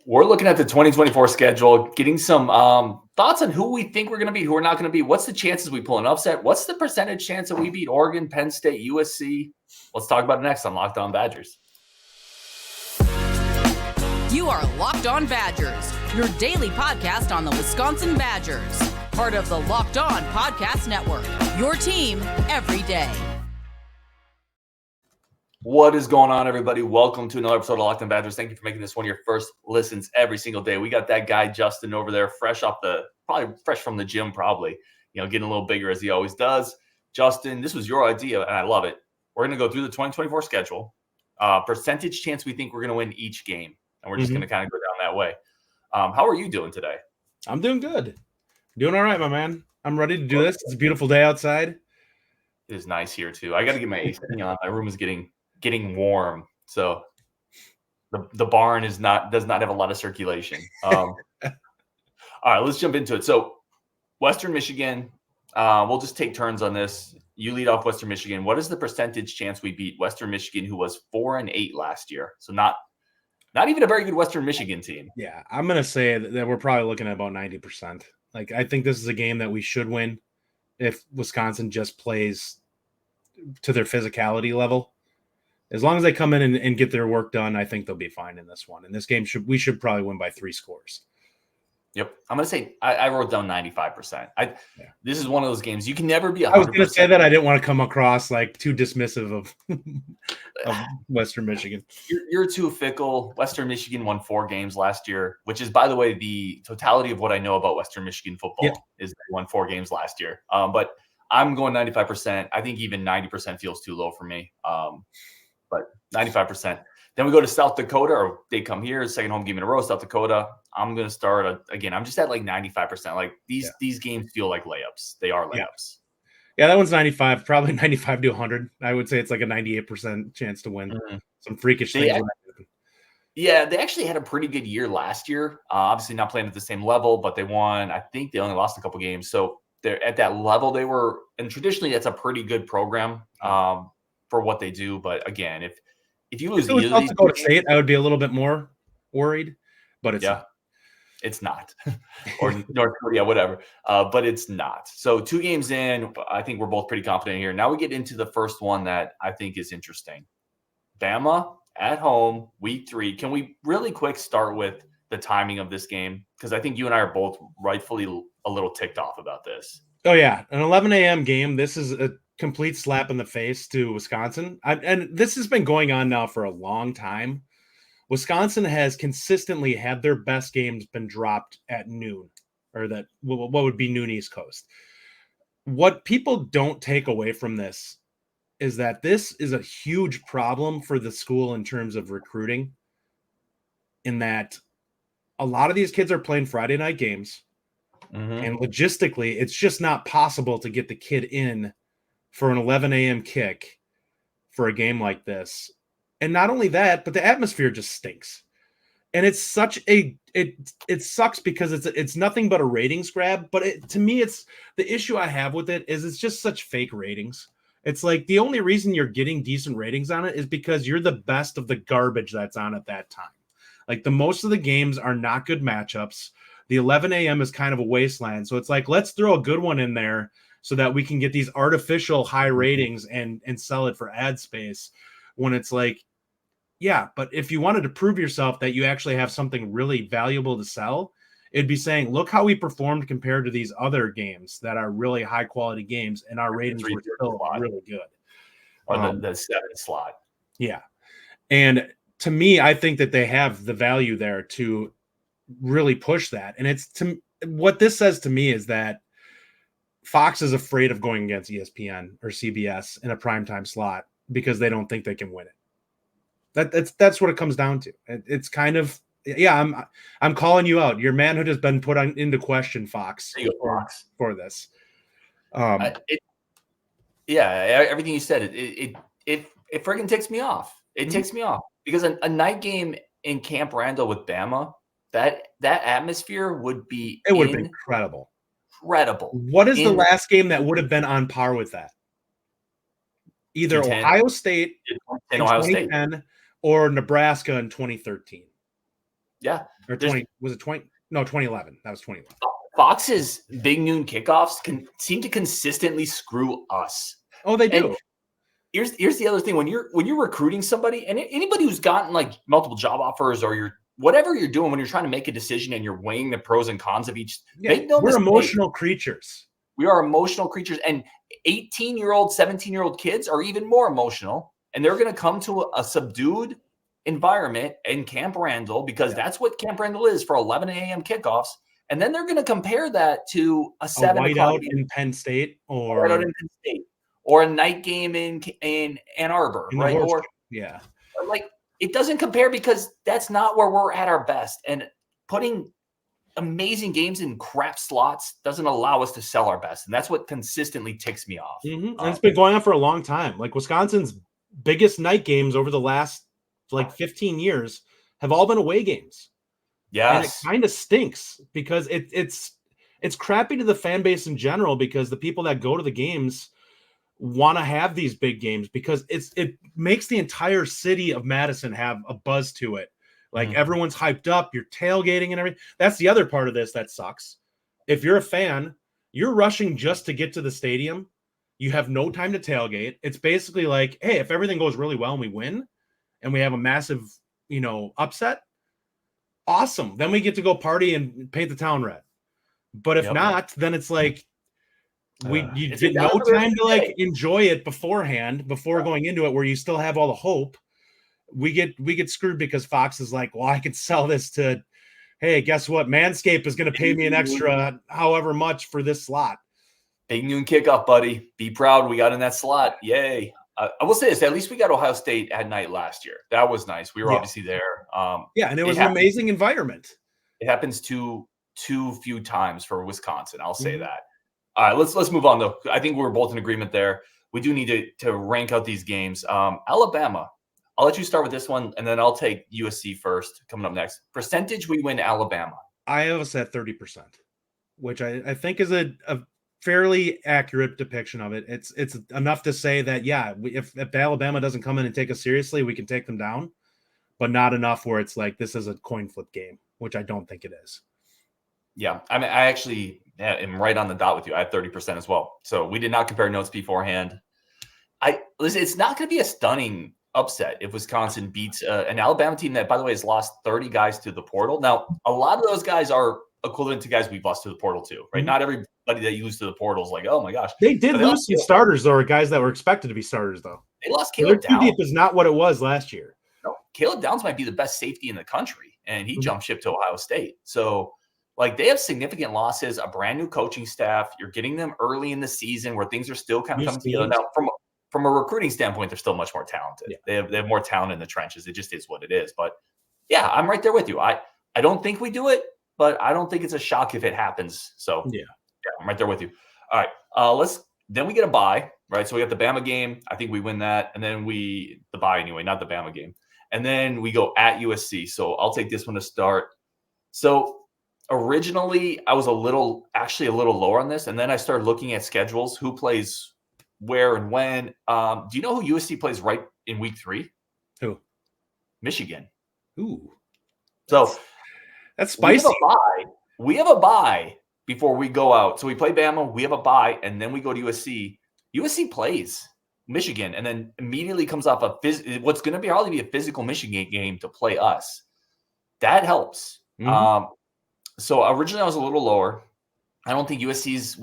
We're looking at the 2024 schedule, getting some thoughts on who we think we're going to beat, who we're not going to beat. What's the chances we pull an upset? What's the percentage chance that we beat Oregon, Penn State, USC? Let's talk about it next on Locked On Badgers. You are Locked On Badgers, your daily podcast on the Wisconsin Badgers. Part of the Locked On Podcast Network, your team every day. What is going on, everybody? Welcome to another episode of Locked On Badgers. Thank you for making this one of your first listens every single day. We got that guy, Justin, over there, fresh from the gym, probably, getting a little bigger as he always does. Justin, this was your idea, and I love it. We're going to go through the 2024 schedule, percentage chance we think we're going to win each game, and we're just going to kind of go down that way. How are you doing today? I'm doing good. Doing all right, my man. I'm ready to do this. It's a beautiful day outside. It is nice here, too. I got to get my AC on. My room is getting warm, so the barn does not have a lot of circulation. All right, let's jump into it. So Western Michigan, we'll just take turns on this. You lead off Western Michigan. What is the percentage chance we beat Western Michigan, who was 4-8 last year? So not even a very good Western Michigan team. Yeah, I'm gonna say that we're probably looking at about 90%. Like, I think this is a game that we should win if Wisconsin just plays to their physicality level. As long as they come in and get their work done, I think they'll be fine in this one. In this game, we should probably win by 3 scores. Yep. I'm going to say I wrote down 95%. This is one of those games you can never be 100%. I was going to say that. I didn't want to come across like too dismissive of Western Michigan. You're too fickle. Western Michigan won 4 games last year, which is, by the way, the totality of what I know about Western Michigan football is they won 4 games last year. But I'm going 95%. I think even 90% feels too low for me. But 95%. Then we go to South Dakota, or they come here, second home game in a row, South Dakota. I'm going to start again. I'm just at like 95%. Like these games feel like layups. They are layups. Yeah, that one's 95, probably 95 to 100. I would say it's like a 98% chance to win. Mm-hmm. Some freakish things. Yeah, they actually had a pretty good year last year. Obviously not playing at the same level, but they won. I think they only lost a couple games. So they're at that level they were, and traditionally that's a pretty good program. For what they do, but again, if you lose either South Dakota State, I would be a little bit more worried, but it's not, or North Korea, whatever. But it's not. So 2 games in, I think we're both pretty confident here. Now we get into the first one that I think is interesting. Bama at home, week 3. Can we really quick start with the timing of this game? Because I think you and I are both rightfully a little ticked off about this. Oh yeah, an 11 a.m. game. This is a complete slap in the face to Wisconsin. And this has been going on now for a long time. Wisconsin has consistently had their best games been dropped at noon, or that what would be noon East Coast. What people don't take away from this is that this is a huge problem for the school in terms of recruiting, in that a lot of these kids are playing Friday night games. Mm-hmm. And logistically, it's just not possible to get the kid in for an 11 a.m. kick for a game like this. And not only that, but the atmosphere just stinks. And it's such it sucks because it's nothing but a ratings grab. But to me, it's the issue I have with it is it's just such fake ratings. It's like the only reason you're getting decent ratings on it is because you're the best of the garbage that's on at that time. Like the most of the games are not good matchups. The 11 a.m. is kind of a wasteland. So it's like, let's throw a good one in there so that we can get these artificial high ratings and sell it for ad space, when it's like, yeah, but if you wanted to prove yourself that you actually have something really valuable to sell, it'd be saying, look how we performed compared to these other games that are really high quality games, and our ratings were still really good. Or the 7 slot. Yeah. And to me, I think that they have the value there to really push that. And what this says to me is that Fox is afraid of going against ESPN or CBS in a primetime slot because they don't think they can win it. That's what it comes down to. It's kind of, I'm calling you out. Your manhood has been put into question, Fox, for this. Everything you said, it friggin' ticks me off. It ticks me off because a night game in Camp Randall with Bama, that atmosphere would be incredible. What is the last game that would have been on par with that? Either Ohio State in 2010 or Nebraska in 2013. Yeah. Or 20, was it 20? No, 2011. That was 2011. Fox's big noon kickoffs can seem to consistently screw us. Oh, they do. And here's the other thing. When you're recruiting somebody, and anybody who's gotten like multiple job offers, or whatever you're doing when you're trying to make a decision and you're weighing the pros and cons of each, make no we're mistake, emotional creatures. We are emotional creatures. And 18-year-old, 17-year-old kids are even more emotional. And they're going to come to a subdued environment in Camp Randall, because that's what Camp Randall is, for 11 a.m. kickoffs. And then they're going to compare that to a 7 o'clock game in Penn State, or a night game in Ann Arbor, right? Or like, it doesn't compare, because that's not where we're at our best. And putting amazing games in crap slots doesn't allow us to sell our best. And that's what consistently ticks me off. And it's been going on for a long time. Like, Wisconsin's biggest night games over the last 15 years have all been away games. Yes. And it kind of stinks, because it's crappy to the fan base in general, because the people that go to the games want to have these big games, because it makes the entire city of Madison have a buzz to it. Like, everyone's hyped up, you're tailgating and everything. That's the other part of this that sucks. If you're a fan, you're rushing just to get to the stadium. You have no time to tailgate. It's basically like, hey, if everything goes really well and we win and we have a massive, upset, awesome. Then we get to go party and paint the town red. But if not, then it's like, you get no time to enjoy it beforehand, before going into it, where you still have all the hope. We get screwed, because Fox is like, well, I could sell this to, hey, guess what? Manscaped is going to pay me an extra however much for this slot. Big noon kickoff, buddy. Be proud we got in that slot. Yay. I will say this, at least we got Ohio State at night last year. That was nice. We were obviously there. And it was an amazing environment. It happens too few times for Wisconsin. I'll say that. All right, let's move on, though. I think we're both in agreement there. We do need to rank out these games. Alabama. I'll let you start with this one, and then I'll take USC first, coming up next. Percentage we win Alabama. I have us at 30%, which I think is a fairly accurate depiction of it. It's enough to say that, if Alabama doesn't come in and take us seriously, we can take them down, but not enough where it's like this is a coin flip game, which I don't think it is. Yeah, I mean, I actually am right on the dot with you. I have 30% as well. So we did not compare notes beforehand. Listen, it's not going to be a stunning upset if Wisconsin beats an Alabama team that, by the way, has lost 30 guys to the portal. Now, a lot of those guys are equivalent to guys we've lost to the portal too, right? Not everybody that you lose to the portal is like, oh my gosh. They did lose some starters, though, or guys that were expected to be starters, though. They lost Caleb Downs. Deep is not what it was last year. No, Caleb Downs might be the best safety in the country, and he jumped ship to Ohio State. So, they have significant losses, a brand new coaching staff. You're getting them early in the season where things are still kind of coming together. Now, from a recruiting standpoint, they're still much more talented. Yeah. They have more talent in the trenches. It just is what it is. But yeah, I'm right there with you. I don't think we do it, but I don't think it's a shock if it happens. So yeah, I'm right there with you. All right, then we get a bye, right? So we got the Bama game. I think we win that, and then the bye anyway, not the Bama game, and then we go at USC. So I'll take this one to start. So originally, I was a little lower on this, and then I started looking at schedules, who plays where and when. Do you know who USC plays right in week 3? Who? Michigan. Ooh. So that's spicy. We have a bye before we go out. So we play Bama, we have a bye, and then we go to USC. USC plays Michigan, and then immediately comes off what's going to probably be a physical Michigan game to play us. That helps. So originally I was a little lower. I don't think USC's,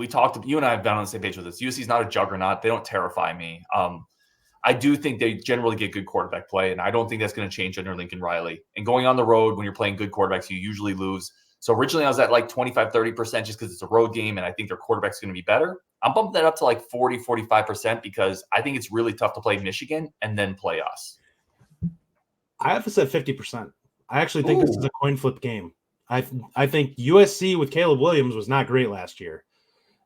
you and I have been on the same page with this. USC's not a juggernaut. They don't terrify me. I do think they generally get good quarterback play, and I don't think that's going to change under Lincoln Riley. And going on the road, when you're playing good quarterbacks, you usually lose. So originally I was at 25-30% just because it's a road game, and I think their quarterback's going to be better. I'm bumping that up to 40-45% because I think it's really tough to play Michigan and then play us. I have to say 50%. I actually think this is a coin flip game. I think USC with Caleb Williams was not great last year,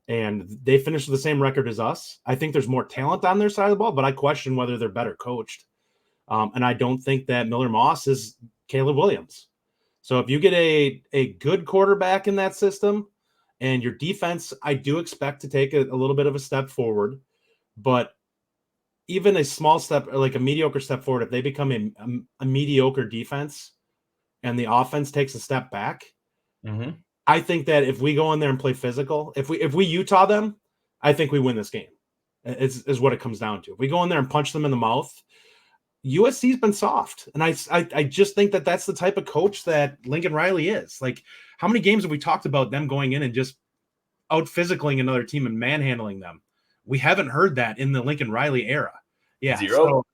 and they finished with the same record as us. I think there's more talent on their side of the ball, but I question whether they're better coached. And I don't think that Miller Moss is Caleb Williams. So if you get a good quarterback in that system and your defense, I do expect to take a little bit of a step forward, but even a small step, like a mediocre step forward, if they become a mediocre defense, and the offense takes a step back, Mm-hmm. I think that if we go in there and play physical, if we Utah them, I think we win this game. Is what it comes down to. If we go in there and punch them in the mouth, USC's been soft, and I just think that that's the type of coach that Lincoln Riley is. Like, how many games have we talked about them going in and just out physicaling another team and manhandling them? We haven't heard that in the Lincoln Riley era. Yeah, Zero. so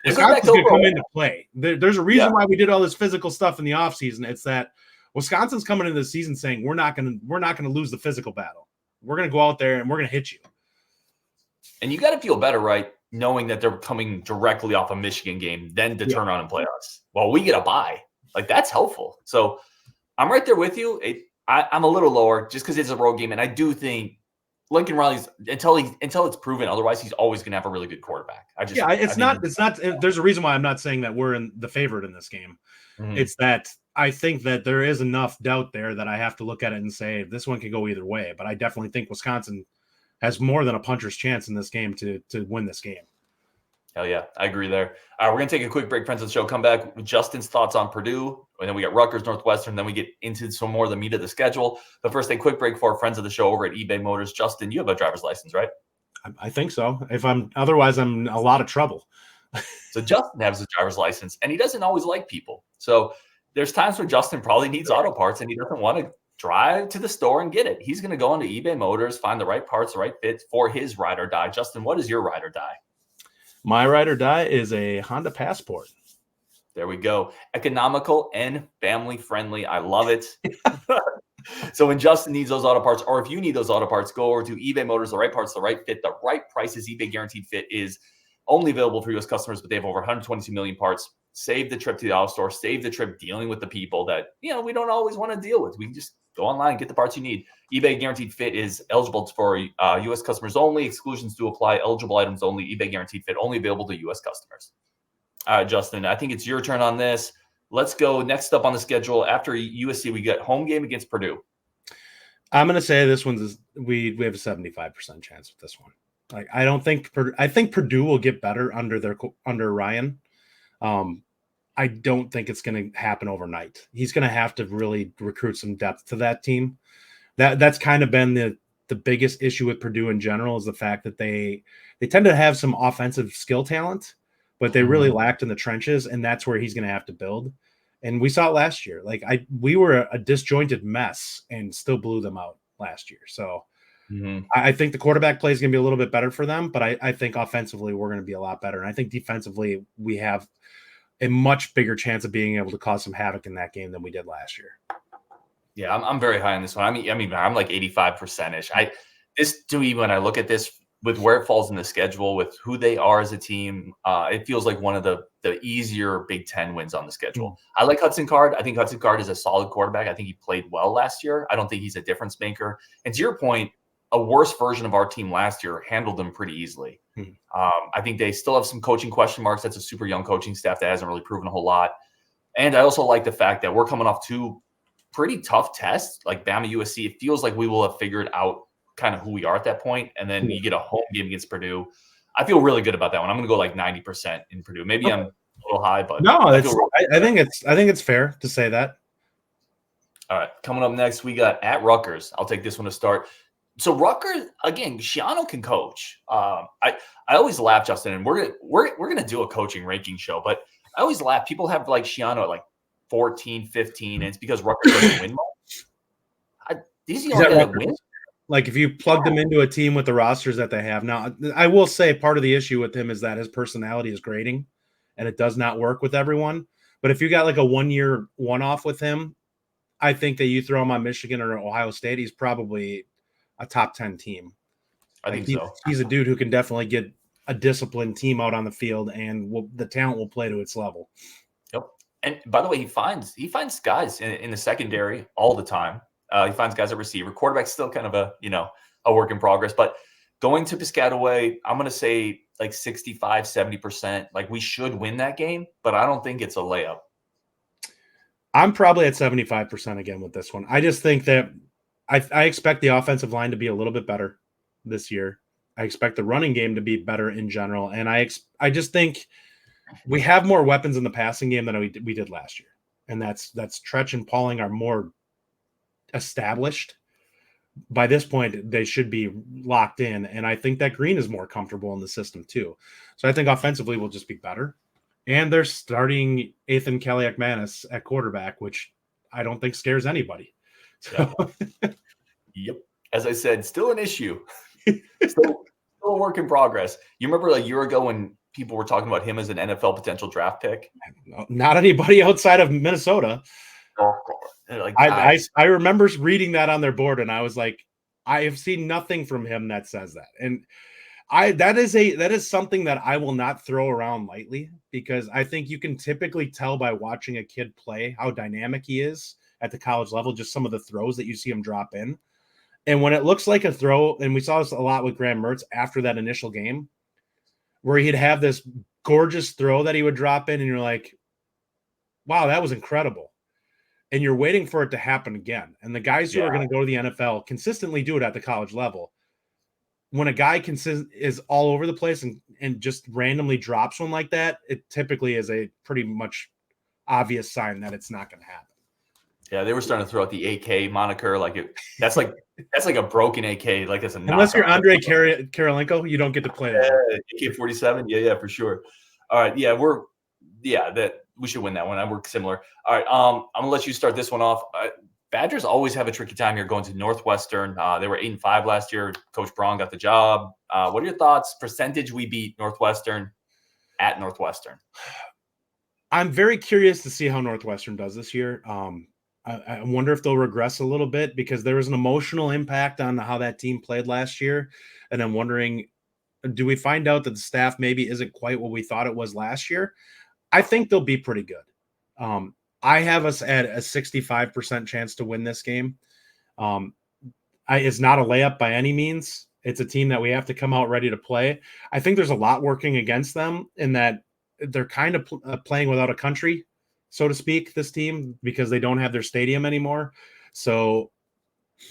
Wisconsin's going to come into play. There's a reason why we did all this physical stuff in the offseason. It's that Wisconsin's coming into the season saying we're not going to lose the physical battle. We're going to go out there and we're going to hit you. And you got to feel better, right, knowing that they're coming directly off a Michigan game, then to turn around and play us. Well, we get a bye. Like, that's helpful. So I'm right there with you. I'm a little lower just because it's a road game, and I do think Lincoln Riley's until it's proven otherwise, he's always going to have a really good quarterback. It's not. There's a reason why I'm not saying that we're in the favorite in this game. Mm-hmm. It's that I think that there is enough doubt there that I have to look at it and say this one can go either way. But I definitely think Wisconsin has more than a puncher's chance in this game to win this game. Hell yeah, I agree there. We're going to take a quick break, friends of the show. Come back with Justin's thoughts on Purdue, and then we got Rutgers, Northwestern, then we get into some more of the meat of the schedule. But first, a quick break for our friends of the show over at eBay Motors. Justin, you have a driver's license, right? I think so. Otherwise, I'm in a lot of trouble. So Justin has a driver's license, and he doesn't always like people. So there's times where Justin probably needs auto parts, and he doesn't want to drive to the store and get it. He's going to go into eBay Motors, find the right parts, the right fits for his ride or die. Justin, what is your ride or die? My ride or die is a Honda Passport. There we go. Economical and family friendly. I love it. So when Justin needs those auto parts, or if you need those auto parts, go over to eBay Motors, the right parts, the right fit, the right prices. eBay Guaranteed Fit is only available for U.S. customers, but they have over 122 million parts. Save the trip to the auto store. Save the trip dealing with the people that, we don't always want to deal with. We can just go online, get the parts you need. eBay Guaranteed Fit is eligible for U.S. customers only. Exclusions do apply. Eligible items only. eBay Guaranteed Fit only available to U.S. customers. All right, Justin, I think it's your turn on this. Let's go next up on the schedule. After USC, we get home game against Purdue. I'm going to say this one's we have a 75% chance with this one. Like, I think Purdue will get better under Ryan. I don't think it's going to happen overnight. He's going to have to really recruit some depth to that team. That's kind of been the biggest issue with Purdue in general, is the fact that they tend to have some offensive skill talent, but they really lacked in the trenches, and that's where he's going to have to build. And we saw it last year. Like, we were a disjointed mess and still blew them out last year. So I think the quarterback play is going to be a little bit better for them, but I think offensively we're going to be a lot better. And I think defensively we have a much bigger chance of being able to cause some havoc in that game than we did last year. Yeah, I'm very high on this one. I mean, I'm like 85%ish. When I look at this with where it falls in the schedule, with who they are as a team, it feels like one of the easier Big Ten wins on the schedule. I like Hudson Card. I think Hudson Card is a solid quarterback. I think he played well last year. I don't think he's a difference maker. And to your point, a worse version of our team last year handled them pretty easily. I think they still have some coaching question marks. That's a super young coaching staff that hasn't really proven a whole lot. And I also like the fact that we're coming off two pretty tough tests, like Bama, USC. It feels like we will have figured out kind of who we are at that point. And then you get a home game against Purdue. I feel really good about that one. I'm going to go like 90% in Purdue. Maybe I'm a little high, but no, I think it's fair to say that. All right. Coming up next, we got at Rutgers. I'll take this one to start. So Rutgers, again, Schiano can coach. I always laugh, Justin, and we're gonna do a coaching ranking show, but I always laugh. People have like Schiano at like 14, 15, and it's because Rutgers doesn't win much. These young guys win. Like, if you plug them into a team with the rosters that they have now, I will say part of the issue with him is that his personality is grating, and it does not work with everyone. But if you got like a 1-year one-off with him, I think that you throw him on Michigan or Ohio State, he's probably a top 10 team. I think so. He's a dude who can definitely get a disciplined team out on the field, and the talent will play to its level. Yep. And by the way, he finds guys in the secondary all the time. He finds guys at receiver. Quarterback's still kind of a work in progress. But going to Piscataway, I'm going to say like 65, 70%. Like, we should win that game, but I don't think it's a layup. I'm probably at 75% again with this one. I just think that I expect the offensive line to be a little bit better this year. I expect the running game to be better in general. And I just think we have more weapons in the passing game than we did last year. and that's Tretch and Pauling are more established. By this point, they should be locked in, and I think that Green is more comfortable in the system too. So I think offensively will just be better. And they're starting Ethan Kaliak-Manis at quarterback, which I don't think scares anybody. So. Yep. As I said, still an issue. Still a work in progress. You remember a year ago when people were talking about him as an NFL potential draft pick? Not anybody outside of Minnesota. Oh, like, I remember reading that on their board, and I was like, I have seen nothing from him that says that. And that is something that I will not throw around lightly, because I think you can typically tell by watching a kid play how dynamic he is at the college level, just some of the throws that you see him drop in. And when it looks like a throw, and we saw this a lot with Graham Mertz after that initial game, where he'd have this gorgeous throw that he would drop in, and you're like, wow, that was incredible. And you're waiting for it to happen again. And the guys who are going to go to the NFL consistently do it at the college level. When a guy is all over the place and just randomly drops one like that, it typically is a pretty much obvious sign that it's not going to happen. Yeah, they were starting to throw out the AK moniker. That's like a broken AK. Like it's a unless you're Andre Karolinko, you don't get to play that. AK-47. Yeah, for sure. All right. Yeah, that we should win that one. I work similar. All right. I'm gonna let you start this one off. Badgers always have a tricky time here going to Northwestern. They were 8-5 last year. Coach Braun got the job. What are your thoughts? Percentage we beat Northwestern at Northwestern? I'm very curious to see how Northwestern does this year. I wonder if they'll regress a little bit, because there was an emotional impact on how that team played last year. And I'm wondering, do we find out that the staff maybe isn't quite what we thought it was last year? I think they'll be pretty good. I have us at a 65% chance to win this game. It's not a layup by any means. It's a team that we have to come out ready to play. I think there's a lot working against them in that they're kind of playing without a country, so to speak, this team, because they don't have their stadium anymore. So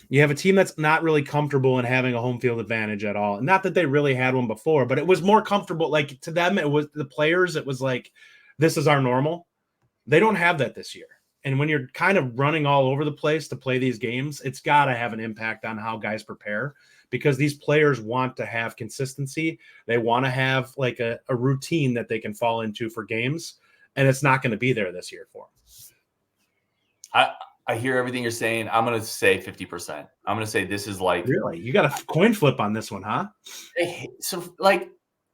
you have a team that's not really comfortable in having a home field advantage at all. Not that they really had one before, but it was more comfortable. Like, to them, it was the players. It was like, this is our normal. They don't have that this year. And when you're kind of running all over the place to play these games, it's got to have an impact on how guys prepare, because these players want to have consistency. They want to have like a routine that they can fall into for games. And it's not going to be there this year for them. I hear everything you're saying. I'm going to say 50%. I'm going to say this is like... Really? You got a coin flip on this one, huh? So, like,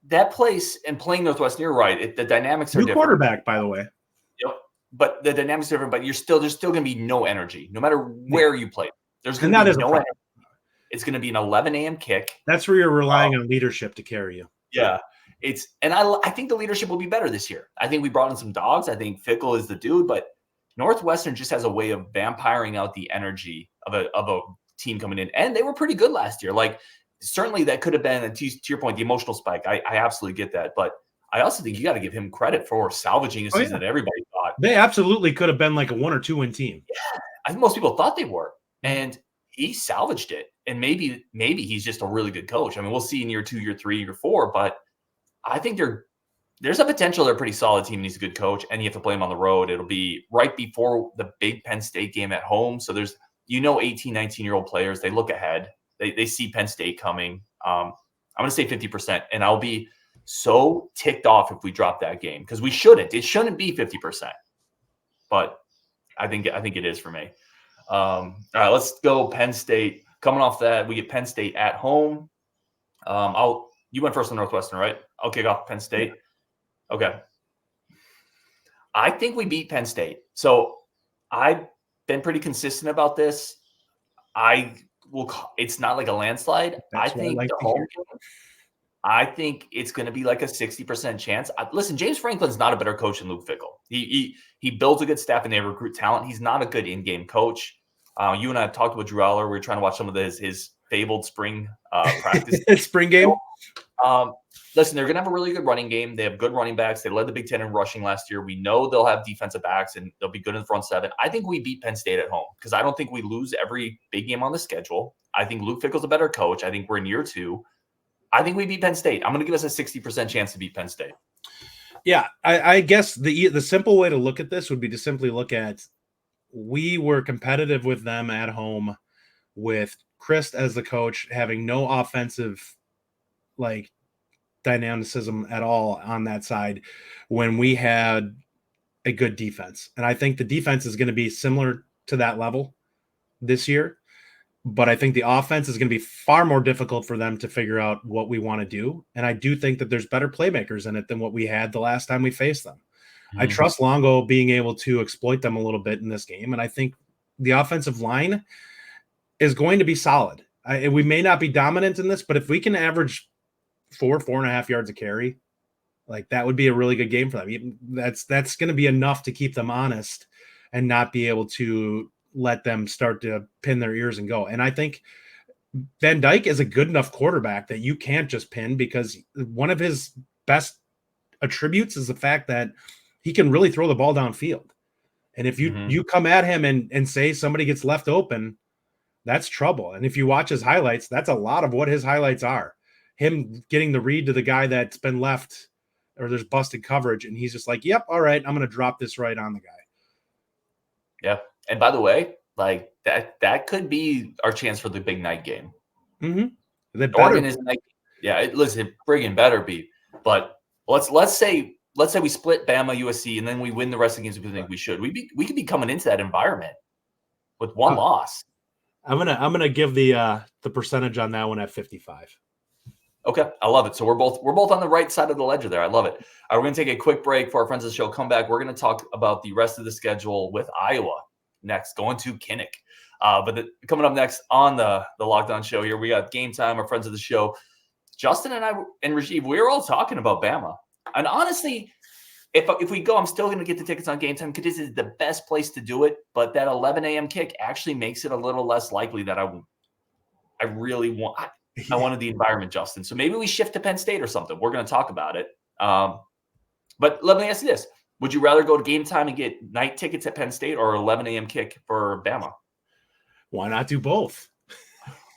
that place and playing Northwestern, you're right. The dynamics are different. New quarterback, by the way. But the dynamics are different, but there's still going to be no energy. No matter where you play, there's going to be no energy. It's going to be an 11 a.m. kick. That's where you're relying on leadership to carry you. Yeah. I think the leadership will be better this year. I think we brought in some dogs. I think Fickell is the dude, but Northwestern just has a way of vampiring out the energy of a team coming in. And they were pretty good last year. Like, certainly that could have been, to your point, the emotional spike. I absolutely get that. But I also think you got to give him credit for salvaging a season that everybody thought. They absolutely could have been like a 1 or 2 win team. Yeah. I think most people thought they were. And he salvaged it. And maybe he's just a really good coach. I mean, we'll see in year 2, year 3, year 4, but I think there's a potential they're a pretty solid team and he's a good coach, and you have to play him on the road. It'll be right before the big Penn State game at home. So there's, 18, 19-year-old players, they look ahead. They see Penn State coming. I'm going to say 50%, and I'll be so ticked off if we drop that game, because we shouldn't. It shouldn't be 50%. But I think it is for me. All right, let's go Penn State. Coming off that, we get Penn State at home. You went first on Northwestern, right? I'll kick off Penn State. Okay. I think we beat Penn State. So I've been pretty consistent about this. It's not like a landslide. I think I think it's going to be like a 60% chance. Listen, James Franklin's not a better coach than Luke Fickell. He builds a good staff and they recruit talent. He's not a good in-game coach. You and I talked about Drew Aller. We were trying to watch some of his fabled spring practice. Spring game. Listen, they're going to have a really good running game. They have good running backs. They led the Big Ten in rushing last year. We know they'll have defensive backs and they'll be good in the front seven. I think we beat Penn State at home because I don't think we lose every big game on the schedule. I think Luke Fickell's a better coach. I think we're in year 2. I think we beat Penn State. I'm going to give us a 60% chance to beat Penn State. Yeah, I guess the simple way to look at this would be to simply look at, we were competitive with them at home with Christ as the coach, having no offensive like dynamicism at all on that side when we had a good defense. And I think the defense is going to be similar to that level this year. But I think the offense is going to be far more difficult for them to figure out what we want to do. And I do think that there's better playmakers in it than what we had the last time we faced them. I trust Longo being able to exploit them a little bit in this game. And I think the offensive line is going to be solid. We may not be dominant in this, but if we can average 4.5 yards a carry, like that would be a really good game for them. That's going to be enough to keep them honest and not be able to let them start to pin their ears and go. And I think Van Dyke is a good enough quarterback that you can't just pin, because one of his best attributes is the fact that he can really throw the ball downfield. And if you come at him and say somebody gets left open, that's trouble. And if you watch his highlights, that's a lot of what his highlights are. Him getting the read to the guy that's been left or there's busted coverage, and he's just like, yep, all right, I'm going to drop this right on the guy. Yeah. And by the way, like that could be our chance for the big night game. Oregon is night. Yeah, listen, friggin' better be. But let's say we split Bama, USC, and then we win the rest of the games we think we should. We could be coming into that environment with one loss. I'm gonna give the percentage on that one at 55. Okay, I love it. So we're both on the right side of the ledger there. I love it. All right, we're going to take a quick break for our friends of the show. Come back. We're going to talk about the rest of the schedule with Iowa next, going to Kinnick. Coming up next on the Locked On show here, we got Game Time, our friends of the show. Justin and I and Rajiv, we were all talking about Bama. And honestly, if we go, I'm still going to get the tickets on Game Time because this is the best place to do it. But that 11 a.m. kick actually makes it a little less likely that I really want. I wanted the environment, Justin. So maybe we shift to Penn State or something. We're going to talk about it. But let me ask you this. Would you rather go to Game Time and get night tickets at Penn State or 11 a.m. kick for Bama? Why not do both?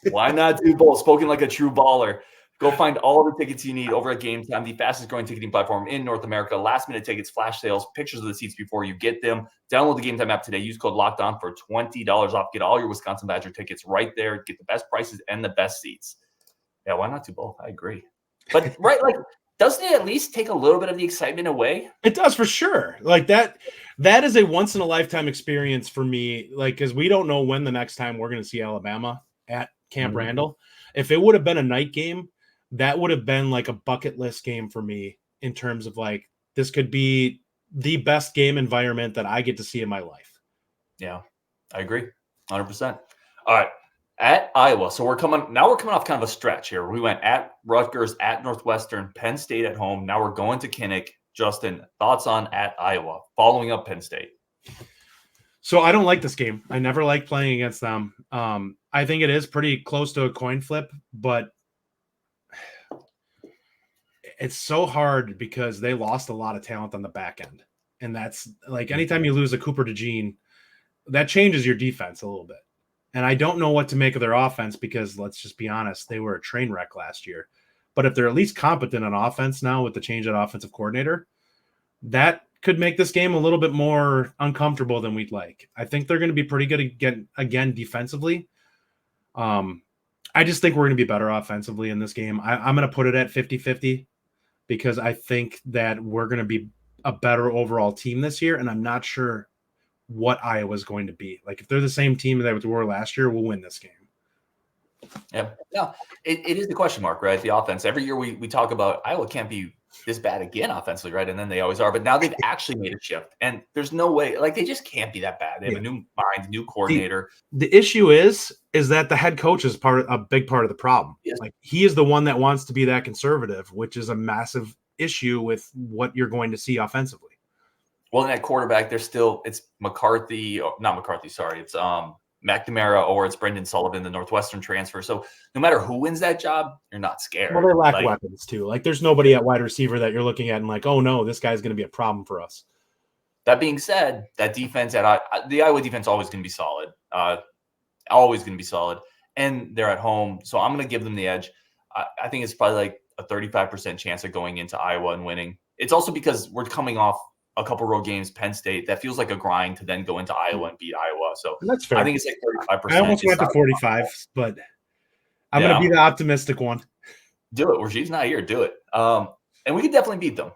Why not do both? Spoken like a true baller. Go find all the tickets you need over at Game Time, the fastest growing ticketing platform in North America. Last minute tickets, flash sales, pictures of the seats before you get them. Download the Game Time app today. Use code LOCKEDON for $20 off. Get all your Wisconsin Badger tickets right there. Get the best prices and the best seats. Yeah, why not do both? I agree. But right, like, doesn't it at least take a little bit of the excitement away? It does, for sure. Like that is a once in a lifetime experience for me. Like, because we don't know when the next time we're going to see Alabama at Camp Randall. If it would have been a night game, that would have been like a bucket list game for me in terms of like, this could be the best game environment that I get to see in my life. Yeah, I agree. 100%. All right. At Iowa. So we're coming off kind of a stretch here. We went at Rutgers, at Northwestern, Penn State at home. Now we're going to Kinnick. Justin, thoughts on at Iowa, following up Penn State? So I don't like this game. I never like playing against them. I think it is pretty close to a coin flip, but it's so hard because they lost a lot of talent on the back end. And that's like, anytime you lose a Cooper DeJean, that changes your defense a little bit. And I don't know what to make of their offense because, let's just be honest, they were a train wreck last year. But if they're at least competent on offense now with the change at offensive coordinator, that could make this game a little bit more uncomfortable than we'd like. I think they're going to be pretty good again defensively. I just think we're going to be better offensively in this game. I'm going to put it at 50-50 because I think that we're going to be a better overall team this year, and I'm not sure what Iowa's going to be. Like, if they're the same team that they were last year, we'll win this game. Yeah. No, it is the question mark, right? The offense. Every year we talk about Iowa can't be this bad again offensively, right? And then they always are. But now they've actually made a shift. And there's no way, like, they just can't be that bad. They have a new mind, new coordinator. The issue is that the head coach is a big part of the problem. Yes. Like, he is the one that wants to be that conservative, which is a massive issue with what you're going to see offensively. Well, in that quarterback, it's McCarthy, not McCarthy, sorry. It's McNamara or it's Brendan Sullivan, the Northwestern transfer. So no matter who wins that job, you're not scared. Well, they lack weapons too. Like, there's nobody at wide receiver that you're looking at and like, oh no, this guy's going to be a problem for us. That being said, that defense the Iowa defense always going to be solid. Always going to be solid. And they're at home. So I'm going to give them the edge. I think it's probably like a 35% chance of going into Iowa and winning. it's also because we're coming off a couple road games, Penn State. That feels like a grind to then go into Iowa and beat Iowa. So that's fair. I think it's like 35%. I almost went to 45, but I'm going to be the optimistic one. Do it. Rashid's not here. Do it. And we can definitely beat them.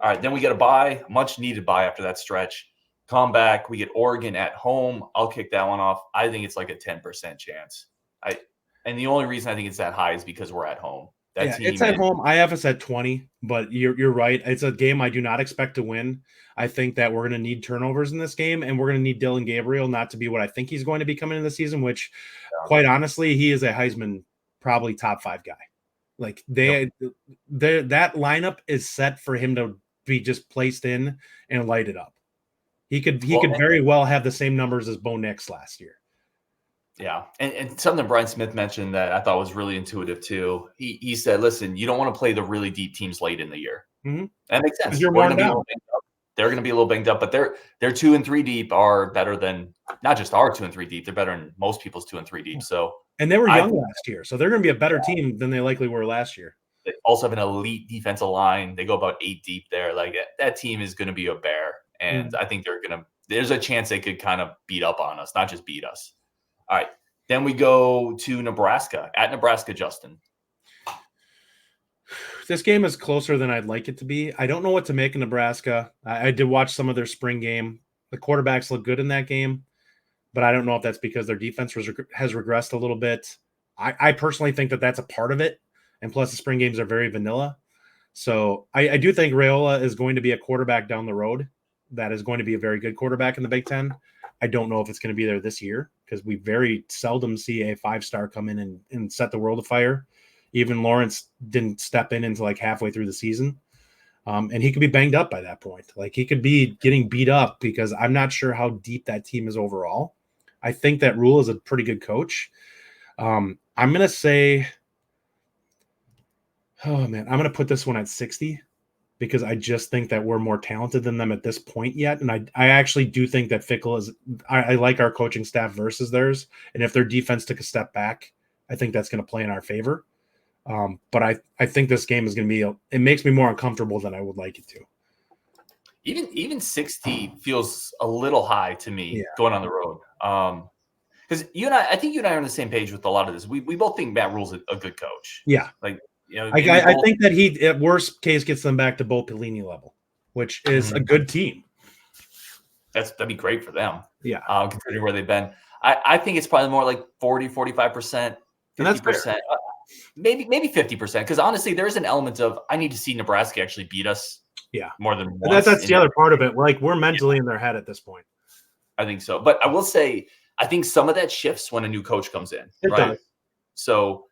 All right. Then we get a bye, much needed bye after that stretch. Come back. We get Oregon at home. I'll kick that one off. I think it's like a 10% chance. And the only reason I think it's that high is because we're at home. It's at home. I have us at 20, but you're right. It's a game I do not expect to win. I think that we're going to need turnovers in this game, and we're going to need Dylan Gabriel not to be what I think he's going to be coming into the season, which, quite honestly, he is a Heisman probably top 5 guy. Like that lineup is set for him to be just placed in and light it up. He could very well have the same numbers as Bo Nix last year. Yeah. And something that Brian Smith mentioned that I thought was really intuitive too. He said, listen, you don't want to play the really deep teams late in the year. Mm-hmm. That makes sense. They're going to be a little banged up, but their 2 and 3 deep are better than not just our 2 and 3 deep. They're better than most people's 2 and 3 deep. So, and they were young last year, so they're going to be a better team than they likely were last year. They also have an elite defensive line. They go about 8 deep there. Like that team is going to be a bear. And I think there's a chance they could kind of beat up on us, not just beat us. All right. Then we go to Nebraska. At Nebraska, Justin. This game is closer than I'd like it to be. I don't know what to make of Nebraska. I did watch some of their spring game. The quarterbacks look good in that game, but I don't know if that's because their defense has regressed a little bit. I personally think that that's a part of it. And plus, the spring games are very vanilla. So I do think Raiola is going to be a quarterback down the road that is going to be a very good quarterback in the Big Ten. I don't know if it's going to be there this year because we very seldom see a 5-star come in and set the world afire. Even Lawrence didn't step in until like halfway through the season. And he could be banged up by that point. Like he could be getting beat up because I'm not sure how deep that team is overall. I think that Rule is a pretty good coach. I'm going to say, I'm going to put this one at 60. Because I just think that we're more talented than them at this point yet. And I actually do think that Fickell is – I like our coaching staff versus theirs. And if their defense took a step back, I think that's going to play in our favor. But I think this game is going to be – it makes me more uncomfortable than I would like it to. Even 60 feels a little high to me going on the road. Because I think you and I are on the same page with a lot of this. We both think Matt Rule's a good coach. Yeah. Like – I think that he, at worst case, gets them back to Bo Pelini level, which is a good team. That'd be great for them. Yeah. Considering where they've been. I think it's probably more like 40, 45%, 50%, maybe 50%. Because honestly, there is an element of I need to see Nebraska actually beat us. Yeah. More than once. That's the other part of it. We're mentally in their head at this point. I think so. But I will say, I think some of that shifts when a new coach comes in. It right? does. So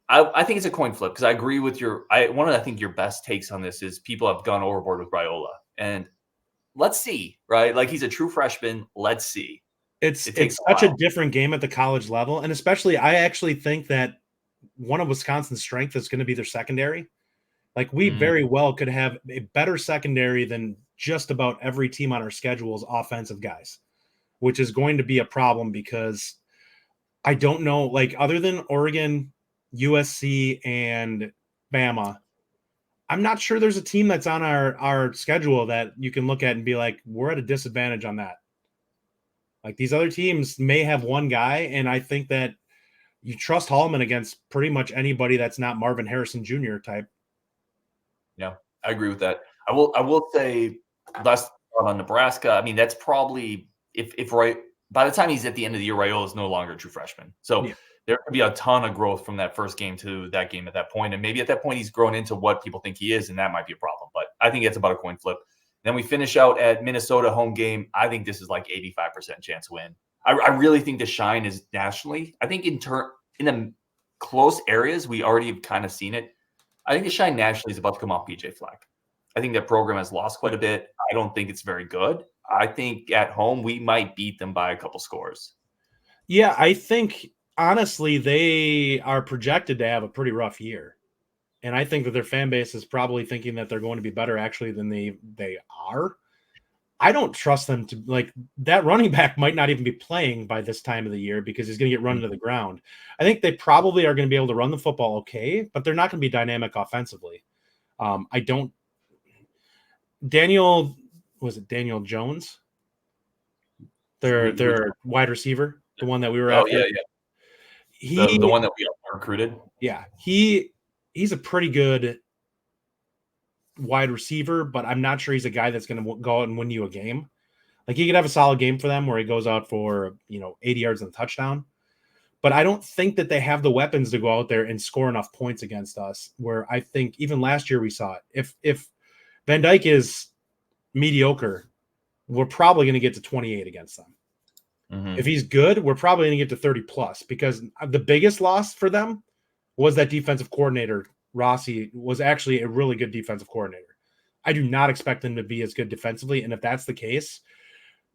I think it's a coin flip because I agree with one of your best takes on this is people have gone overboard with Raiola. And let's see, right? Like he's a true freshman. Let's see. It's such a different game at the college level. And especially I actually think that one of Wisconsin's strengths is going to be their secondary. Like we very well could have a better secondary than just about every team on our schedule's offensive guys, which is going to be a problem because I don't know, like other than Oregon, USC and Bama, I'm not sure there's a team that's on our schedule that you can look at and be like, we're at a disadvantage on that. Like these other teams may have one guy, and I think that you trust Hallman against pretty much anybody that's not Marvin Harrison Jr. type. Yeah, I agree with that. I will say last on Nebraska. I mean, that's probably if right by the time he's at the end of the year, Raiola is no longer a true freshman. So there could be a ton of growth from that first game to that game at that point. And maybe at that point he's grown into what people think he is, and that might be a problem. But I think it's about a coin flip. Then we finish out at Minnesota home game. I think this is like 85% chance win. I really think the shine is nationally. I think in the close areas, we already have kind of seen it. I think the shine nationally is about to come off PJ Fleck. I think that program has lost quite a bit. I don't think it's very good. I think at home we might beat them by a couple scores. Yeah, I think honestly they are projected to have a pretty rough year. And I think that their fan base is probably thinking that they're going to be better actually than they are. I don't trust them to like that running back might not even be playing by this time of the year because he's going to get run into the ground. I think they probably are going to be able to run the football okay, but they're not going to be dynamic offensively. Daniel Jones? Their wide receiver, the one that we were after. Oh, yeah. The one that we recruited. Yeah, he's a pretty good wide receiver, but I'm not sure he's a guy that's going to go out and win you a game. Like, he could have a solid game for them where he goes out for 80 yards and a touchdown. But I don't think that they have the weapons to go out there and score enough points against us, where I think even last year we saw it. If Van Dyke is mediocre, we're probably going to get to 28 against them. Mm-hmm. If he's good, we're probably going to get to 30 plus, because the biggest loss for them was that defensive coordinator. Rossi was actually a really good defensive coordinator. I do not expect them to be as good defensively. And if that's the case,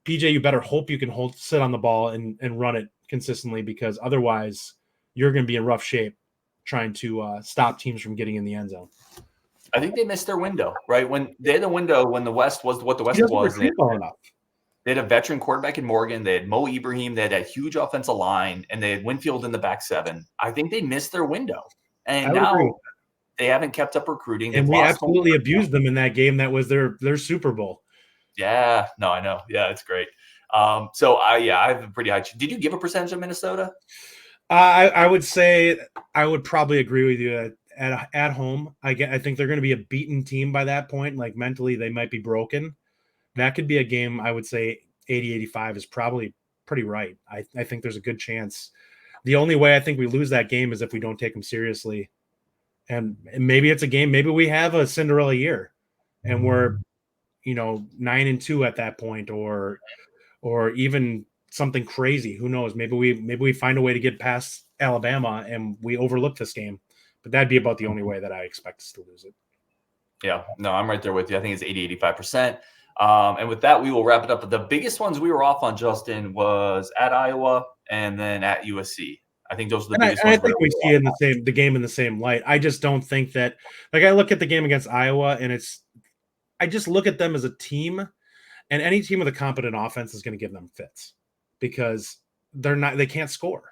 PJ, you better hope you can sit on the ball and run it consistently, because otherwise you're going to be in rough shape trying to stop teams from getting in the end zone. I think they missed their window, right? When they had the window, when the West was what the West was. They had a veteran quarterback in Morgan. They had Mo Ibrahim. They had that huge offensive line, and they had Winfield in the back seven. I think they missed their window. And now they haven't kept up recruiting. And we absolutely abused them in that game. That was their Super Bowl. Yeah, no, I know. Yeah, it's great. So I have a pretty high. Did you give a percentage of Minnesota? I would say I would probably agree with you at home. I think they're going to be a beaten team by that point. Like, mentally, they might be broken. That could be a game. I would say 80-85 is probably pretty right. I think there's a good chance. The only way I think we lose that game is if we don't take them seriously. And maybe it's a game. Maybe we have a Cinderella year, and we're 9-2 at that point, or even something crazy. Who knows? Maybe we find a way to get past Alabama and we overlook this game. But that'd be about the only way that I expect us to lose it. Yeah, no, I'm right there with you. I think it's 80-85%. And with that, we will wrap it up. But the biggest ones we were off on, Justin, was at Iowa and then at USC. I think those are the biggest ones. I think we see the game in the same light. I just don't think that, like, I look at the game against Iowa and I just look at them as a team, and any team with a competent offense is going to give them fits, because they can't score.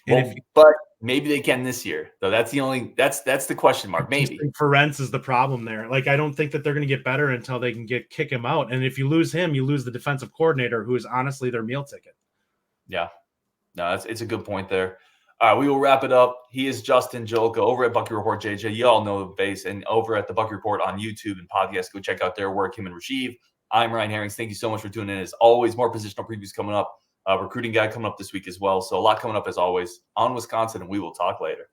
But maybe they can this year, though. That's the question mark. Maybe Ferenc is the problem there. Like, I don't think that they're going to get better until they can kick him out. And if you lose him, you lose the defensive coordinator, who is honestly their meal ticket. Yeah, no, it's a good point there. We will wrap it up. He is Justin Jolka over at Bucky Report. JJ, you all know the base, and over at the Bucky Report on YouTube and podcast. Go check out their work, him and Rasheed. I'm Ryan Herrings. Thank you so much for tuning in. As always, more positional previews coming up. Recruiting guide coming up this week as well. So a lot coming up as always on Wisconsin, and we will talk later.